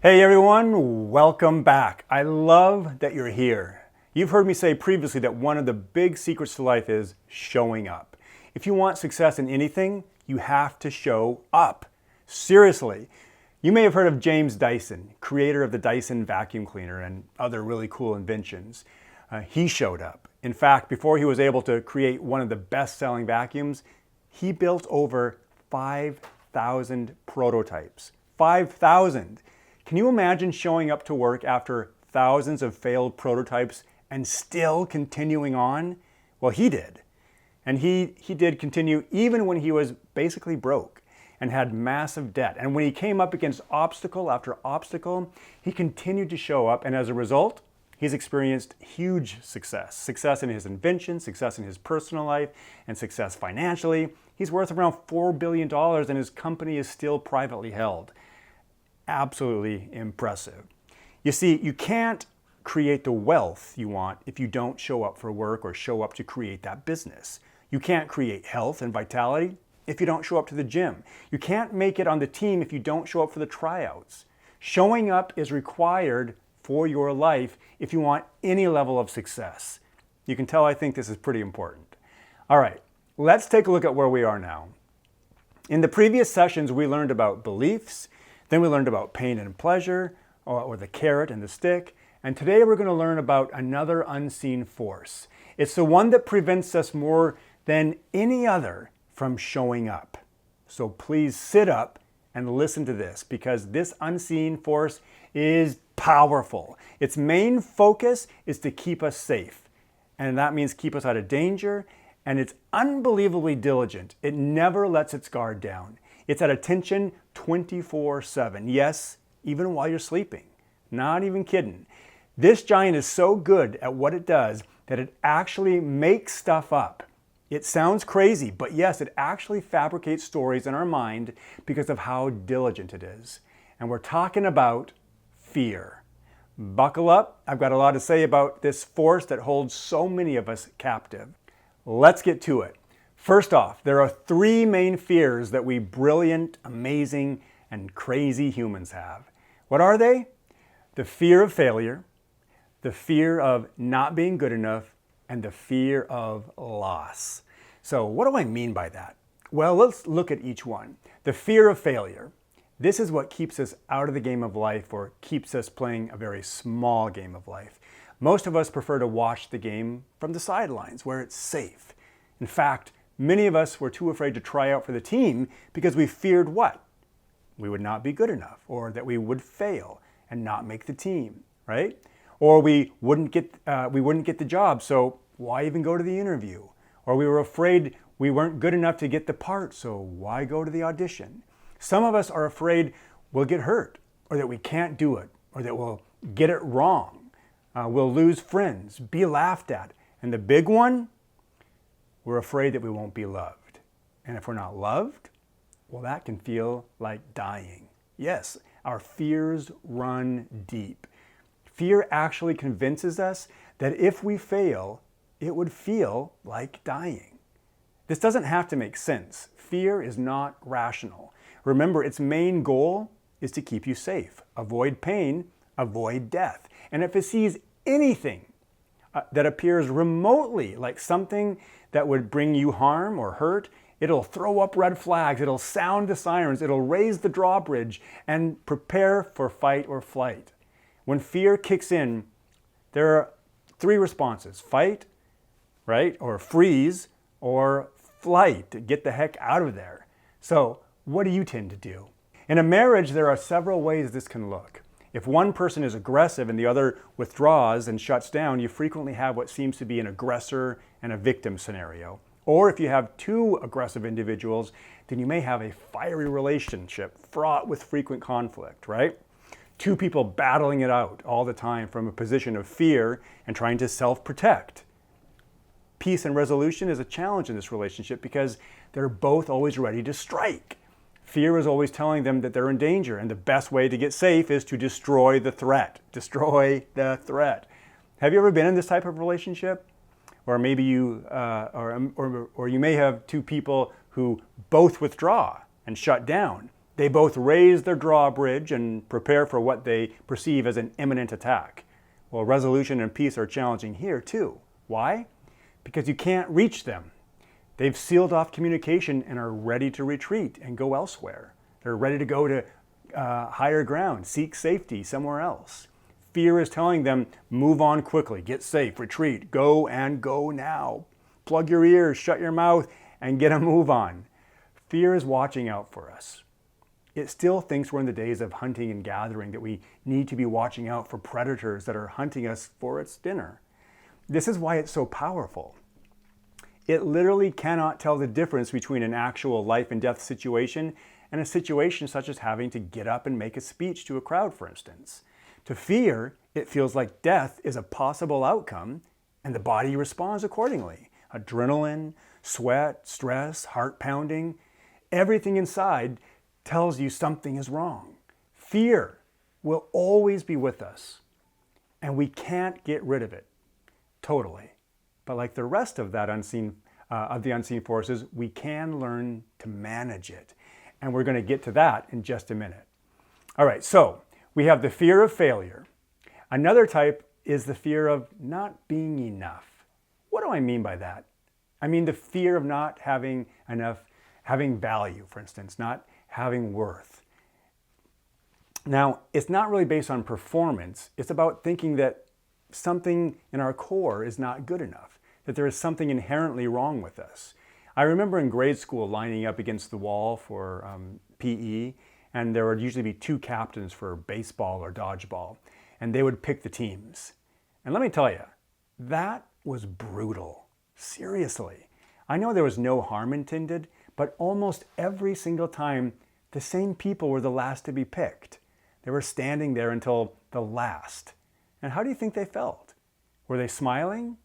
Hey everyone, welcome back. I love that you're here. You've heard me say previously that one of the big secrets to life is showing up. If you want success in anything, you have to show up. Seriously. You may have heard of James Dyson, creator of the Dyson vacuum cleaner and other really cool inventions. He showed up. In fact, before he was able to create one of the best-selling vacuums, he built over 5,000 prototypes. 5,000! Can you imagine showing up to work after thousands of failed prototypes and still continuing on? Well, he did. And he did continue even when he was basically broke and had massive debt. And when he came up against obstacle after obstacle, he continued to show up. And as a result, he's experienced huge success. Success in his invention, success in his personal life, and success financially. He's worth around $4 billion and his company is still privately held. Absolutely impressive. You see, you can't create the wealth you want if you don't show up for work or show up to create that business. You can't create health and vitality if you don't show up to the gym. You can't make it on the team if you don't show up for the tryouts. Showing up is required for your life if you want any level of success. You can tell I think this is pretty important. All right, let's take a look at where we are now. In the previous sessions, we learned about beliefs. Then we learned about pain and pleasure, or the carrot and the stick. And today we're going to learn about another unseen force. It's the one that prevents us more than any other from showing up. So please sit up and listen to this, because this unseen force is powerful. Its main focus is to keep us safe. And that means keep us out of danger. And it's unbelievably diligent. It never lets its guard down. It's at attention 24/7. Yes, even while you're sleeping. Not even kidding. This giant is so good at what it does that it actually makes stuff up. It sounds crazy, but yes, it actually fabricates stories in our mind because of how diligent it is. And we're talking about fear. Buckle up. I've got a lot to say about this force that holds so many of us captive. Let's get to it. First off, there are three main fears that we brilliant, amazing, and crazy humans have. What are they? The fear of failure, the fear of not being good enough, and the fear of loss. So what do I mean by that? Well, let's look at each one. The fear of failure. This is what keeps us out of the game of life, or keeps us playing a very small game of life. Most of us prefer to watch the game from the sidelines where it's safe. In fact, many of us were too afraid to try out for the team because we feared what? We would not be good enough, or that we would fail and not make the team, right? Or we wouldn't get the job, so why even go to the interview? Or we were afraid we weren't good enough to get the part, so why go to the audition? Some of us are afraid we'll get hurt, or that we can't do it, or that we'll get it wrong. We'll lose friends, be laughed at. And the big one? We're afraid that we won't be loved. And if we're not loved, well, that can feel like dying. Yes, our fears run deep. Fear actually convinces us that if we fail, it would feel like dying. This doesn't have to make sense. Fear is not rational. Remember, its main goal is to keep you safe. Avoid pain, avoid death. And if it sees anything that appears remotely like something that would bring you harm or hurt, it'll throw up red flags, it'll sound the sirens, it'll raise the drawbridge and prepare for fight or flight. When fear kicks in, there are three responses: fight, right, or freeze, or flight, get the heck out of there. So what do you tend to do? In a marriage, there are several ways this can look. If one person is aggressive and the other withdraws and shuts down, you frequently have what seems to be an aggressor and a victim scenario. Or if you have two aggressive individuals, then you may have a fiery relationship fraught with frequent conflict, right? Two people battling it out all the time from a position of fear and trying to self-protect. Peace and resolution is a challenge in this relationship because they're both always ready to strike. Fear is always telling them that they're in danger, and the best way to get safe is to destroy the threat. Destroy the threat. Have you ever been in this type of relationship? Or maybe you, or you may have two people who both withdraw and shut down. They both raise their drawbridge and prepare for what they perceive as an imminent attack. Well, resolution and peace are challenging here too. Why? Because you can't reach them. They've sealed off communication and are ready to retreat and go elsewhere. They're ready to go to higher ground, seek safety somewhere else. Fear is telling them, move on quickly, get safe, retreat, go and go now. Plug your ears, shut your mouth, and get a move on. Fear is watching out for us. It still thinks we're in the days of hunting and gathering, that we need to be watching out for predators that are hunting us for its dinner. This is why it's so powerful. It literally cannot tell the difference between an actual life and death situation and a situation such as having to get up and make a speech to a crowd, for instance. To fear, it feels like death is a possible outcome, and the body responds accordingly. Adrenaline, sweat, stress, heart pounding, everything inside tells you something is wrong. Fear will always be with us, and we can't get rid of it totally. But like the rest of that the unseen forces, we can learn to manage it. And we're going to get to that in just a minute. All right, so we have the fear of failure. Another type is the fear of not being enough. What do I mean by that? I mean the fear of not having enough, having value, for instance, not having worth. Now, it's not really based on performance. It's about thinking that something in our core is not good enough, that there is something inherently wrong with us. I remember in grade school lining up against the wall for PE, and there would usually be two captains for baseball or dodgeball, and they would pick the teams. And let me tell you, that was brutal. Seriously. I know there was no harm intended, but almost every single time, the same people were the last to be picked. They were standing there until the last. And how do you think they felt? Were they smiling?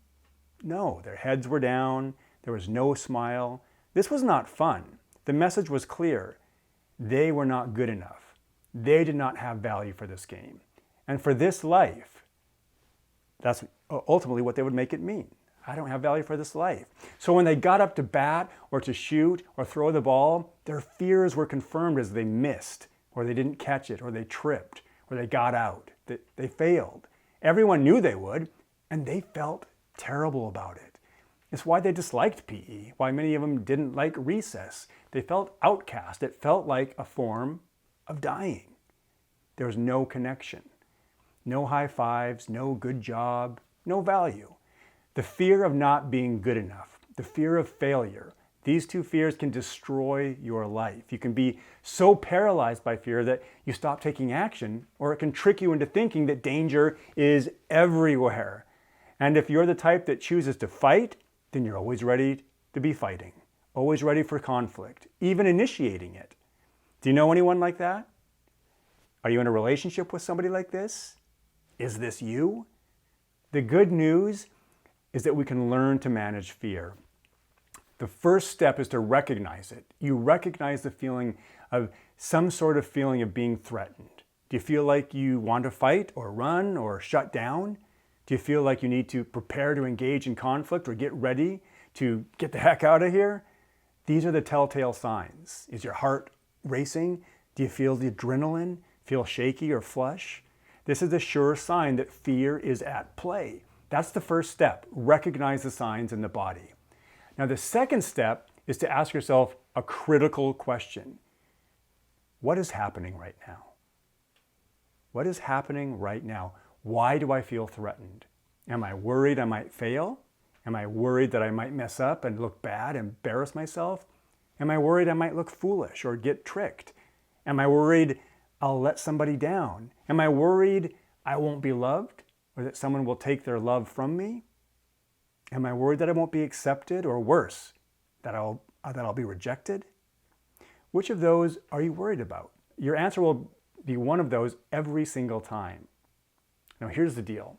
No, their heads were down. There was no smile. This was not fun. The message was clear. They were not good enough. They did not have value for this game. And for this life, that's ultimately what they would make it mean. I don't have value for this life. So when they got up to bat or to shoot or throw the ball, their fears were confirmed as they missed, or they didn't catch it, or they tripped, or they got out. They failed. Everyone knew they would, and they felt terrible about it. It's why they disliked PE, why many of them didn't like recess. They felt outcast. It felt like a form of dying. There was no connection, no high fives, no good job, no value. The fear of not being good enough, the fear of failure, these two fears can destroy your life. You can be so paralyzed by fear that you stop taking action, or it can trick you into thinking that danger is everywhere. And if you're the type that chooses to fight, then you're always ready to be fighting, always ready for conflict, even initiating it. Do you know anyone like that? Are you in a relationship with somebody like this? Is this you? The good news is that we can learn to manage fear. The first step is to recognize it. You recognize the feeling of some sort of feeling of being threatened. Do you feel like you want to fight or run or shut down? Do you feel like you need to prepare to engage in conflict or get ready to get the heck out of here? These are the telltale signs. Is your heart racing? Do you feel the adrenaline? Feel shaky or flush? This is a sure sign that fear is at play. That's the first step. Recognize the signs in the body. Now, the second step is to ask yourself a critical question. What is happening right now? What is happening right now? Why do I feel threatened? Am I worried I might fail? Am I worried that I might mess up and look bad, embarrass myself? Am I worried I might look foolish or get tricked? Am I worried I'll let somebody down? Am I worried I won't be loved, or that someone will take their love from me? Am I worried that I won't be accepted, or worse, that I'll be rejected? Which of those are you worried about? Your answer will be one of those every single time. Now here's the deal.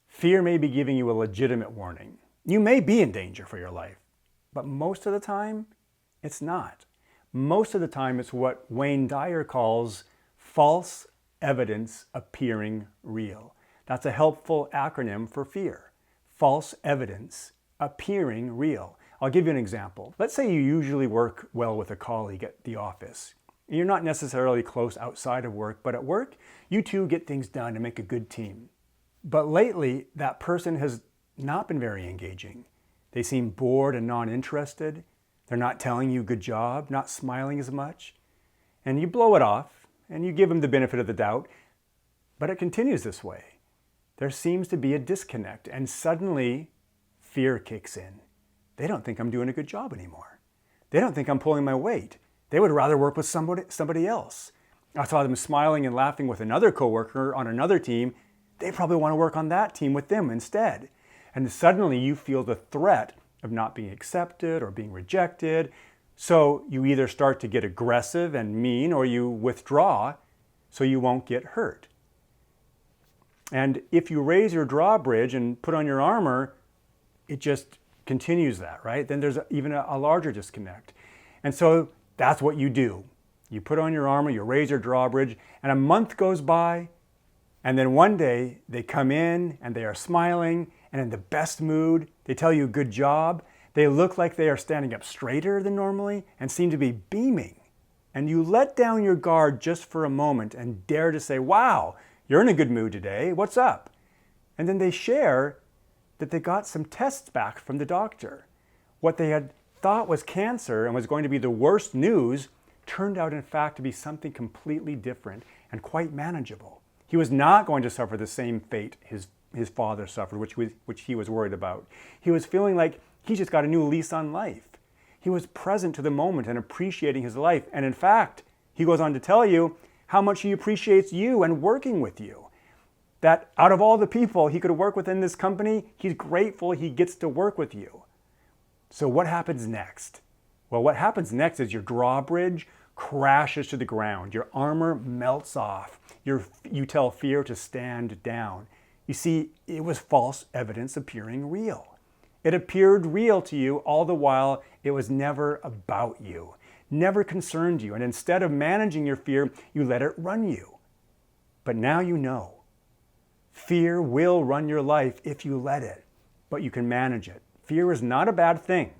Fear may be giving you a legitimate warning. You may be in danger for your life, but most of the time, it's not. Most of the time, it's what Wayne Dyer calls false evidence appearing real. That's a helpful acronym for fear. False evidence appearing real. I'll give you an example. Let's say you usually work well with a colleague at the office. You're not necessarily close outside of work, but at work, you two get things done and make a good team. But lately, that person has not been very engaging. They seem bored and non-interested. They're not telling you good job, not smiling as much. And you blow it off and you give them the benefit of the doubt, but it continues this way. There seems to be a disconnect and suddenly fear kicks in. They don't think I'm doing a good job anymore. They don't think I'm pulling my weight. They would rather work with somebody else. I saw them smiling and laughing with another coworker on another team. They probably want to work on that team with them instead. And suddenly you feel the threat of not being accepted or being rejected. So you either start to get aggressive and mean or you withdraw so you won't get hurt. And if you raise your drawbridge and put on your armor, it just continues that, right? Then there's even a larger disconnect. And so that's what you do. You put on your armor, you raise your drawbridge, and a month goes by, and then one day they come in and they are smiling and in the best mood. They tell you good job. They look like they are standing up straighter than normally and seem to be beaming. And you let down your guard just for a moment and dare to say, wow, you're in a good mood today. What's up? And then they share that they got some tests back from the doctor. What they had thought was cancer and was going to be the worst news turned out in fact to be something completely different and quite manageable. He was not going to suffer the same fate his father suffered, which he was worried about. He was feeling like he just got a new lease on life. He was present to the moment and appreciating his life. And in fact, he goes on to tell you how much he appreciates you and working with you. That out of all the people he could work with in this company, he's grateful he gets to work with you. So what happens next? Well, what happens next is your drawbridge crashes to the ground. Your armor melts off. You tell fear to stand down. You see, it was false evidence appearing real. It appeared real to you all the while it was never about you, never concerned you. And instead of managing your fear, you let it run you. But now you know. Fear will run your life if you let it, but you can manage it. Fear is not a bad thing.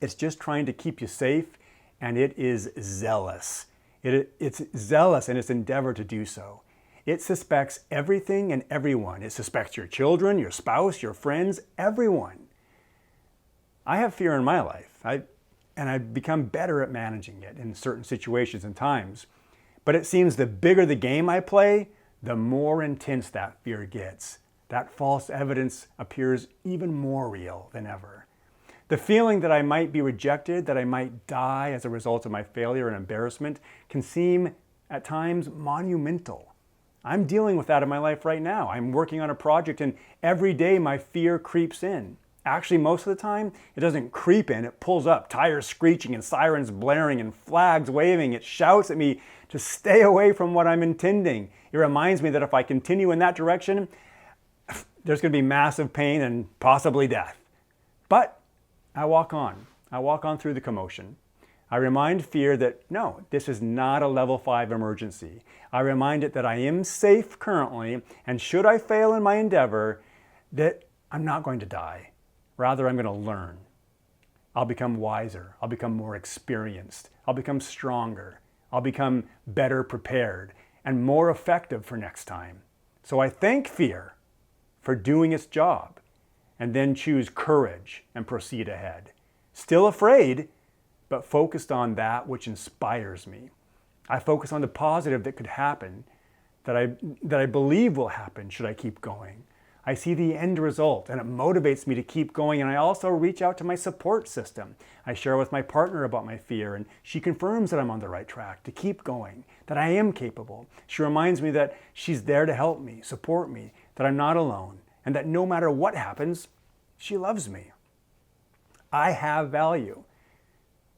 It's just trying to keep you safe, and it is zealous. It's zealous in its endeavor to do so. It suspects everything and everyone. It suspects your children, your spouse, your friends, everyone. I have fear in my life, and I've become better at managing it in certain situations and times. But it seems the bigger the game I play, the more intense that fear gets. That false evidence appears even more real than ever. The feeling that I might be rejected, that I might die as a result of my failure and embarrassment, can seem at times monumental. I'm dealing with that in my life right now. I'm working on a project and every day my fear creeps in. Actually, most of the time, it doesn't creep in, it pulls up, tires screeching and sirens blaring and flags waving. It shouts at me to stay away from what I'm intending. It reminds me that if I continue in that direction, there's going to be massive pain and possibly death. But I walk on. I walk on through the commotion. I remind fear that, no, this is not a level 5 emergency. I remind it that I am safe currently, and should I fail in my endeavor, that I'm not going to die. Rather, I'm going to learn. I'll become wiser. I'll become more experienced. I'll become stronger. I'll become better prepared and more effective for next time. So I thank fear for doing its job and then choose courage and proceed ahead. Still afraid, but focused on that which inspires me. I focus on the positive that could happen, that I believe will happen should I keep going. I see the end result and it motivates me to keep going, and I also reach out to my support system. I share with my partner about my fear and she confirms that I'm on the right track to keep going, that I am capable. She reminds me that she's there to help me, support me, that I'm not alone, and that no matter what happens, she loves me. I have value.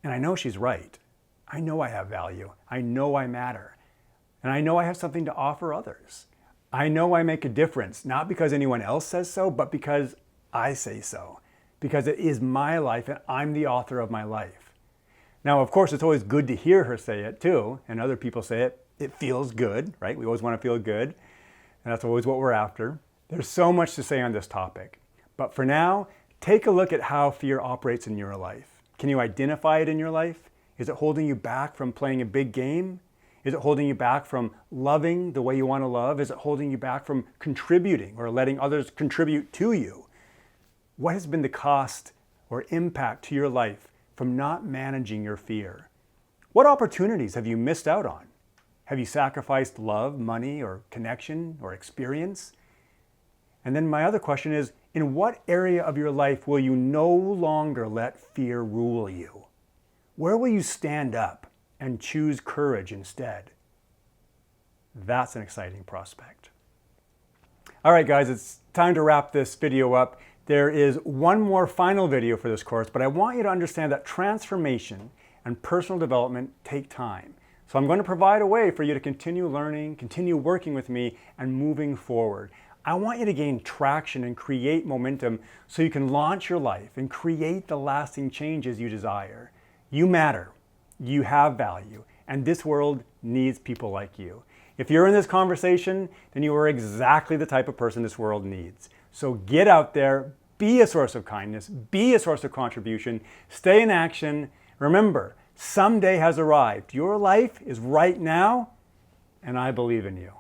And I know she's right. I know I have value. I know I matter. And I know I have something to offer others. I know I make a difference, not because anyone else says so, but because I say so. Because it is my life and I'm the author of my life. Now, of course, it's always good to hear her say it too, and other people say it. It feels good, right? We always want to feel good, and that's always what we're after. There's so much to say on this topic. But for now, Take a look at how fear operates in your life. Can you identify it in your life? Is it holding you back from playing a big game? Is it holding you back from loving the way you want to love? Is it holding you back from contributing or letting others contribute to you? What has been the cost or impact to your life from not managing your fear? What opportunities have you missed out on? Have you sacrificed love, money, or connection, or experience? And then my other question is, in what area of your life will you no longer let fear rule you? Where will you stand up and choose courage instead? That's an exciting prospect. All right, guys, it's time to wrap this video up. There is one more final video for this course, but I want you to understand that transformation and personal development take time. So I'm going to provide a way for you to continue learning, continue working with me, and moving forward. I want you to gain traction and create momentum so you can launch your life and create the lasting changes you desire. You matter, you have value, and this world needs people like you. If you're in this conversation, then you are exactly the type of person this world needs. So get out there, be a source of kindness, be a source of contribution, stay in action. Remember, someday has arrived. Your life is right now, and I believe in you.